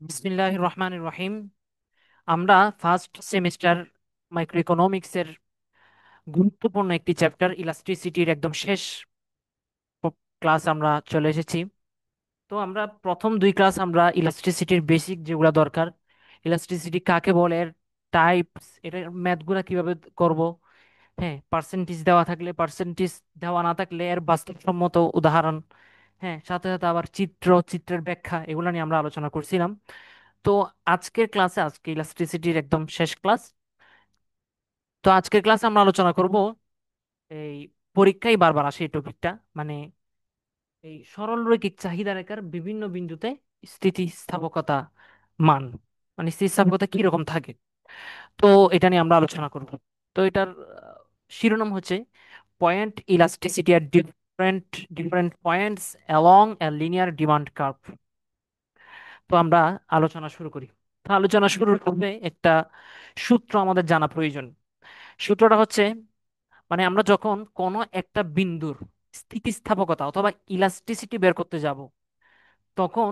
বিসমিল্লাহির রহমানির রহিম। আমরা ফার্স্ট সেমিস্টার মাইক্রো ইকোনমিক্সের গুরুত্বপূর্ণ একটি চ্যাপ্টার ইলাস্ট্রিসিটির একদম শেষ ক্লাস আমরা চলে এসেছি। তো আমরা প্রথম দুই ক্লাস আমরা ইলাস্ট্রিসিটির বেসিক যেগুলো দরকার, ইলাস্ট্রিসিটি কাকে বলে, এর টাইপস, এটার ম্যাথগুলো কিভাবে করব, হ্যাঁ, পার্সেন্টেজ দেওয়া থাকলে পার্সেন্টেজ, দেওয়া না থাকলে এর বাস্তবসম্মত উদাহরণ, হ্যাঁ, সাথে সাথে আবার চিত্রের ব্যাখ্যা, এগুলো নিয়ে আমরা আলোচনা করছিলাম। তো আজকের ক্লাসে, আজকে ইলাস্ট্রিসিটির একদম শেষ ক্লাস। তো আজকের ক্লাসে আমরা আলোচনা করব এই পরীক্ষায় বারবার আসে এই টপিকটা, মানে এই সরলরৈখিক চাহিদা রেখার বিভিন্ন বিন্দুতে স্থিতিস্থাপকতা মান, মানে স্থিতিস্থাপকতা কি রকম থাকে। তো এটা নিয়ে আমরা আলোচনা করব। তো এটার শিরোনাম হচ্ছে point elasticity at different different points along a linear demand curve. তো আমরা আলোচনা শুরু করি। তো আলোচনা শুরুর পূর্বে একটা সূত্র আমাদের জানা প্রয়োজন। সূত্রটা হচ্ছে, মানে আমরা যখন কোনো একটা বিন্দুর স্থিতিস্থাপকতা অথবা ইলাস্টিসিটি বের করতে যাব, তখন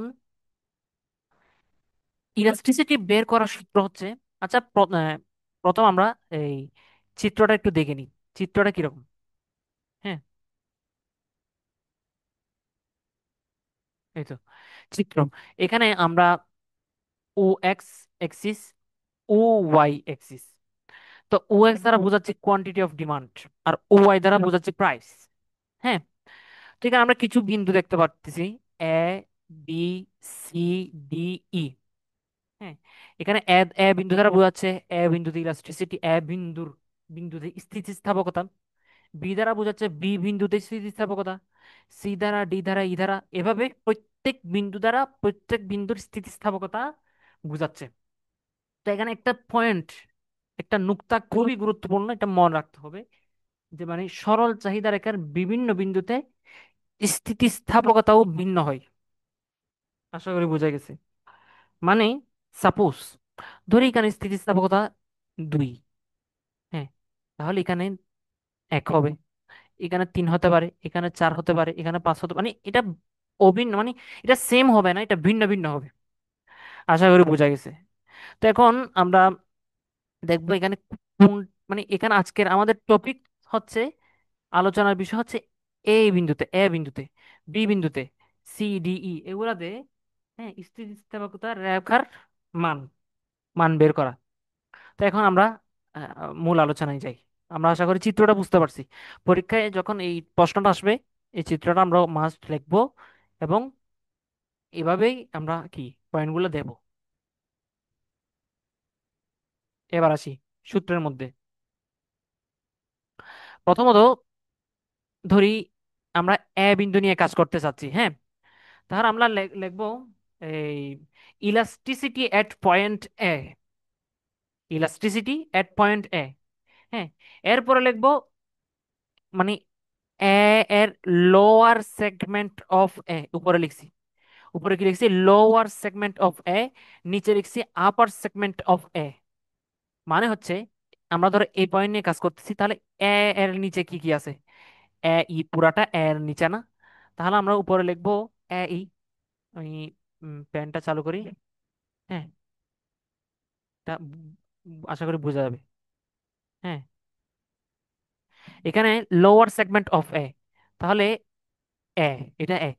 ইলাস্টিসিটি বের করার সূত্র হচ্ছে, আচ্ছা, প্রথম আমরা এই চিত্রটা একটু দেখে নিই। চিত্রটা কিরকম? হ্যাঁ, এই তো চিত্র। এখানে আমরা O X axis, O Y axis. তো ও এক্স দ্বারা বোঝাচ্ছে কোয়ান্টিটি অফ ডিমান্ড, আর ও ওয়াই দ্বারা বোঝাচ্ছে প্রাইস। হ্যাঁ, তো এখানে আমরা কিছু বিন্দু দেখতে পাচ্ছি, এ, বি, সি, ডি, ই। হ্যাঁ, এখানে এ এ বিন্দু দ্বারা বোঝাচ্ছে এ বিন্দুতে ইলাস্ট্রিসিটি, এ বিন্দুতে স্থিতিস্থাপকতা। বি দ্বারা বোঝাচ্ছে বি বিন্দুতে স্থিতিস্থাপকতা। সি দ্বারা, ডি দ্বারা, ই দ্বারা, এভাবে প্রত্যেক বিন্দু দ্বারা প্রত্যেক বিন্দুর স্থিতিস্থাপকতা বোঝাচ্ছে। তো এখানে একটা পয়েন্ট, একটা নুক্তা খুবই গুরুত্বপূর্ণ, এটা মনে রাখতে হবে, যে মানে সরল চাহিদা রেখার বিভিন্ন বিন্দুতে স্থিতিস্থাপকতাও ভিন্ন হয়। আশা করি বোঝা গেছে। মানে সাপোজ ধরি এখানে স্থিতিস্থাপকতা 2, হ্যাঁ, তাহলে এখানে 1 হবে, এখানে 3 হতে পারে, এখানে 4 হতে পারে, এখানে 5 হতে, মানে এটা অভিন্ন, মানে এটা সেম হবে না, এটা ভিন্ন ভিন্ন হবে। আশা করি বোঝা গেছে। তো এখন আমরা দেখবো এখানে কোন, মানে এখানে আজকের আমাদের টপিক হচ্ছে, আলোচনার বিষয় হচ্ছে এ বিন্দুতে, বি বিন্দুতে, সি, ডি, ই এগুলাতে, হ্যাঁ, স্থিতিস্থাপকতা রেখার মান মান বের করা। তো এখন আমরা মূল আলোচনায় যাই। আমরা আশা করি চিত্রটা বুঝতে পারছি। পরীক্ষায় যখন এই প্রশ্নটা আসবে, এই চিত্রটা আমরা মাস্ট লিখবো, এবং এভাবেই আমরা কি পয়েন্টগুলো দেব। এবার আসি সূত্রের মধ্যে। প্রথমত ধরি আমরা এ বিন্দু নিয়ে কাজ করতে চাচ্ছি, হ্যাঁ, তাহলে আমরা লিখবো এই ইলাস্টিসিটি এট পয়েন্ট এ, ইলাস্টিসিটি এট পয়েন্ট এ। হ্যাঁ, এরপরে লিখবো, মানে এ এর লোয়ার সেগমেন্ট অফ এ, উপরে লিখছি, উপরে কি লিখছি, লোয়ার সেগমেন্ট অফ এ, নিচে লিখছি আপার সেগমেন্ট অফ এ। মানে হচ্ছে আমরা ধরো এই পয়েন্ট নিয়ে কাজ করতেছি, তাহলে এ এর নিচে কি কি আছে, এ ই পুরাটা এ এর নিচে না, তাহলে আমরা উপরে লিখবো এ ই। আমি পেনটা চালু করি। হ্যাঁ, এটা আশা করি বোঝা যাবে। হ্যাঁ, এখানে লোয়ার সেগমেন্ট অফ এ, তাহলে এ, এটা এ,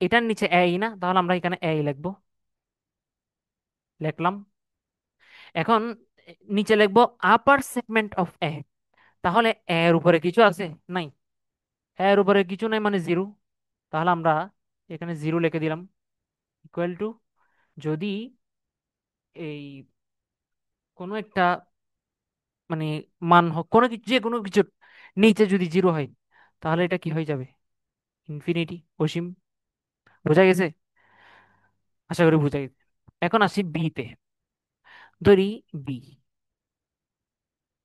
এটার নিচে এ ই না, তাহলে আমরা এখানে এ ই লিখবো, লিখলাম। এখন নিচে লিখবো আপার সেগমেন্ট অফ এ, তাহলে এর উপরে কিছু আছে? নাই। এর উপরে কিছু নাই মানে জিরো, তাহলে আমরা এখানে জিরো লিখে দিলাম। ইকুয়াল টু, যদি এই কোনো একটা, মানে মান হোক কোনো কিছু, যে কোনো কিছুর নিচে যদি জিরো হয়, তাহলে এটা কি হয়ে যাবে, ইনফিনিটি, অসীম। বোঝা গেছে? আশা করি বোঝা গেছে। এখন আসি বি তে। ধরি বি,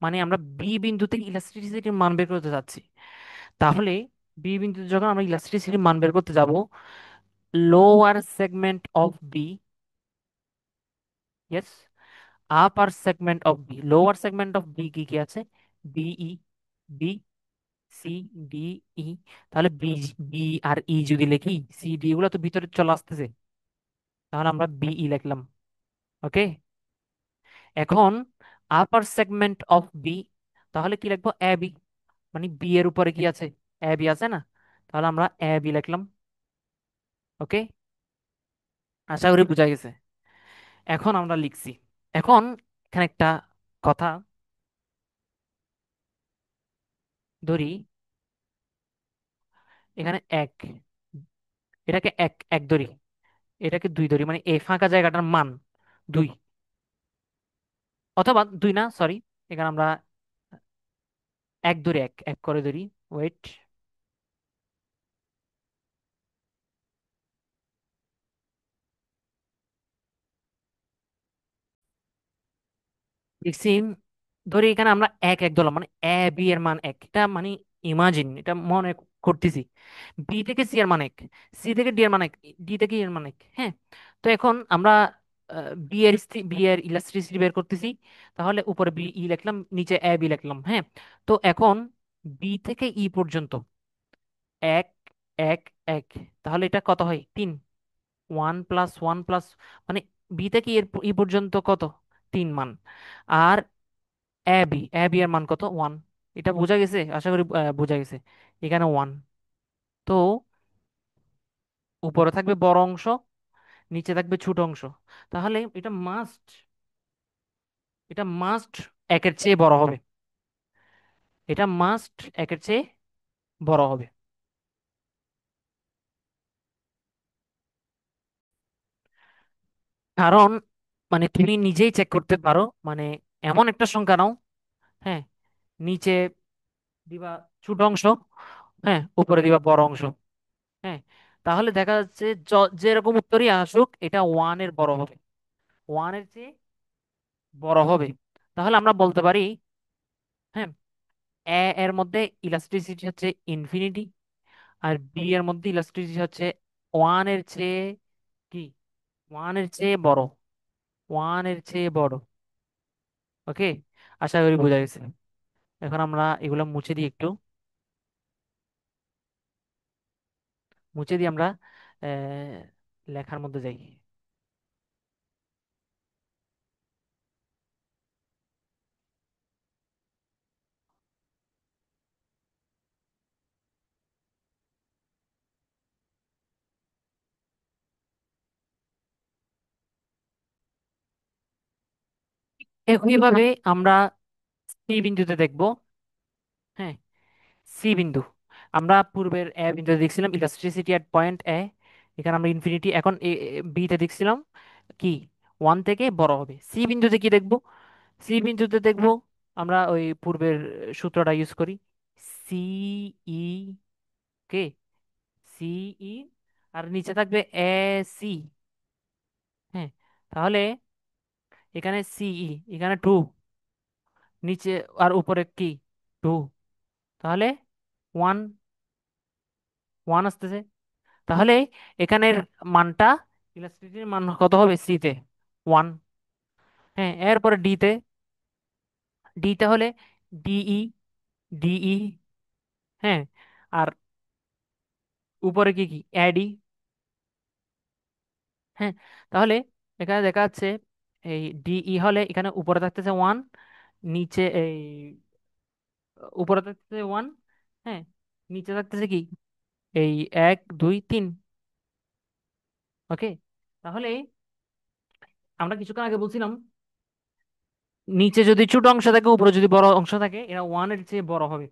মানে আমরা বি বিন্দুতে ইলাস্ট্রিসিটির মান বের করতে যাচ্ছি। তাহলে বি বিন্দুতে যখন আমরা ইলাস্ট্রিসিটির মান বের করতে যাব, lower segment of B, yes, upper segment of B, lower segment of B কি কি আছে, B E, B, C, D, E. তাহলে বি, বি আর ই যদি লিখি, সি ডি এগুলো তো ভিতরে চলে আসতেছে, তাহলে আমরা বিই লিখলাম। ওকে, এখন আপার সেগমেন্ট অফ বি, তাহলে কি লিখবো? এ বি, মানে বি এর উপরে কি আছে? এ বি আছে না? তাহলে আমরা এ বি লিখলাম। ওকে, আশা করি বোঝা গেছে। এখন আমরা লিখছি। এখন এখানে একটা কথা ধরি, এখানে এক, এটাকে এক এক ধরি, এটাকে দুই ধরি, মানে এই ফাঁকা জায়গাটার মান দুই, অথবা দুই না, সরি, এখানে আমরা এক ধরি, এক এক করে ধরি। ওয়েট, দেখছি, ধরি এখানে আমরা এক এক ধরলাম, মানে এ বি এর মান এক, এটা মানে ইমাজিন, এটা মনে করতেছি। বি থেকে সি এর মান এক, সি থেকে ডি এর মান এক, ডি থেকে ই এর মান এক। হ্যাঁ, তো এখন আমরা বি এর ইলাস্ট্রিসিটি বের করতেছি। তাহলে উপরে বি ই লিখলাম, নিচে এ বি লিখলাম। হ্যাঁ, তো এখন বি থেকে ই পর্যন্ত এক এক এক, তাহলে এটা কত হয়? তিন। ওয়ান প্লাস ওয়ান প্লাস, মানে বি থেকে এর ই পর্যন্ত কত? তিন মান। আর এ বি এর মান কত? ওয়ান। এটা বোঝা গেছে? আশা করি বোঝা গেছে। এখানে ওয়ান। তো উপরে থাকবে বড় অংশ, নিচে থাকবে ছোট অংশ। তাহলে এটা মাস্ট একের চেয়ে বড় হবে। এটা মাস্ট একের চেয়ে বড় হবে। কারণ মানে তুমি নিজেই চেক করতে পারো, মানে এমন একটা সংখ্যা নাও, হ্যাঁ, নিচে দিবা ছোট অংশ, হ্যাঁ, উপরে দিবা বড় অংশ। হ্যাঁ, তাহলে দেখা যাচ্ছে যেরকম উত্তরই আসুক, এটা ওয়ান এর বড় হবে, ওয়ান এর চেয়ে বড় হবে। তাহলে আমরা বলতে পারি, হ্যাঁ, এর মধ্যে ইলাস্ট্রিসিটি হচ্ছে ইনফিনিটি, আর বি এর মধ্যে ইলাস্ট্রিসিটি হচ্ছে ওয়ান এর চেয়ে কি, ওয়ান এর চেয়ে বড়, ওয়ান এর চেয়ে বড়। ওকে, আশা করি বোঝা গেছে। এখন আমরা এগুলো মুছে দিই একটু, মুছে দিয়ে আমরা লেখার মধ্যে যাই। একইভাবে আমরা সি বিন্দুতে দেখব। হ্যাঁ, সি বিন্দু, আমরা পূর্বের এ বিন্দুতে দেখছিলাম ইলাস্ট্রিসিটি এট পয়েন্ট এ, এখানে আমরা ইনফিনিটি। এখন বি তে দেখছিলাম কি, ওয়ান থেকে বড় হবে। সি বিন্দুতে কি দেখব? সি বিন্দুতে দেখব আমরা ওই পূর্বের সূত্রটা ইউজ করি, সি ই, কে, সি ই, আর নিচে থাকবে এ সি। হ্যাঁ, তাহলে এখানে সিই, এখানে টু, নিচে আর উপরে কি, টু, তাহলে ওয়ান, ওয়ান আসতেছে। তাহলে এখানের মানটা, ইলাস্ট্রিটির মান কত হবে সি তে? ওয়ান। হ্যাঁ, এরপরে ডি তে, ডি তে হলে ডিই, ডিই। হ্যাঁ, আর উপরে কি কি, অ্যাডি। হ্যাঁ, তাহলে এখানে দেখা যাচ্ছে এই ডিই হলে এখানে উপরে থাকতেছে ওয়ান, নিচে এই উপরে থাকতেছে ওয়ান, হ্যাঁ, নিচে থাকতেছে কি, এই এক দুই তিন। ওকে, তাহলে আমরা কিছুক্ষণ আগে বলছিলাম নিচে যদি ছোট অংশ থাকে, উপরে যদি বড় অংশ থাকে, এরা ওয়ান এর চেয়ে বড় হবে।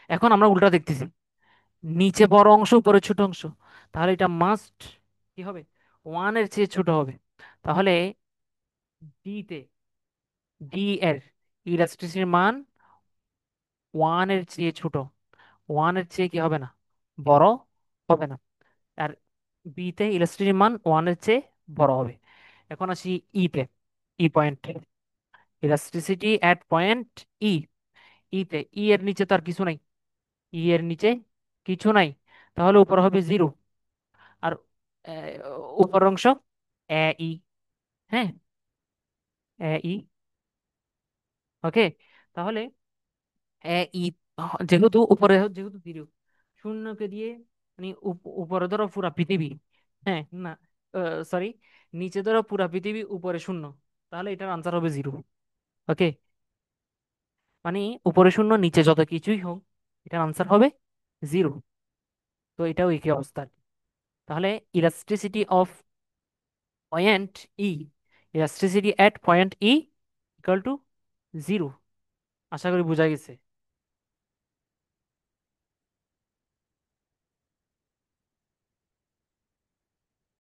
এখন আমরা উল্টা দেখতেছি, নিচে বড় অংশ, উপরে ছোট অংশ, তাহলে এটা মাস্ট কি হবে? ওয়ান এর চেয়ে ছোট হবে। তাহলে ডি তে, ডি এর ইলাস্ট্রিসিটির মান ওয়ান এর চেয়ে ছোট, ওয়ান এর চেয়ে কি হবে না, বড় হবে না। আর বি তে ইলাস্ট্রিসিটির মান ওয়ান এর চেয়ে বড় হবে। এখন আসি ই তে, ই পয়েন্ট, ইলাস্ট্রিসিটি এট পয়েন্ট ই। ই তে, ই এর নিচে তো আর কিছু নাই, ই এর নিচে কিছু নাই, তাহলে উপর হবে জিরো। আর উপর অংশ এ ই। হ্যাঁ, এ ই। ওকে, তাহলে এ ই, যেহেতু উপরে যেহেতু জিরো, শূন্যকে দিয়ে মানে উপরে ধরো পুরা পৃথিবী। হ্যাঁ, না, সরি, নিচে ধরো পুরা পৃথিবী, উপরে শূন্য, তাহলে এটার আনসার হবে জিরো। ওকে, মানে উপরে শূন্য নিচে যত কিছুই হোক, এটার আনসার হবে জিরো। তো এটাও একই অবস্থা। তাহলে elasticity of point E, elasticity at point E equal to zero. আশা করি বোঝা গেছে।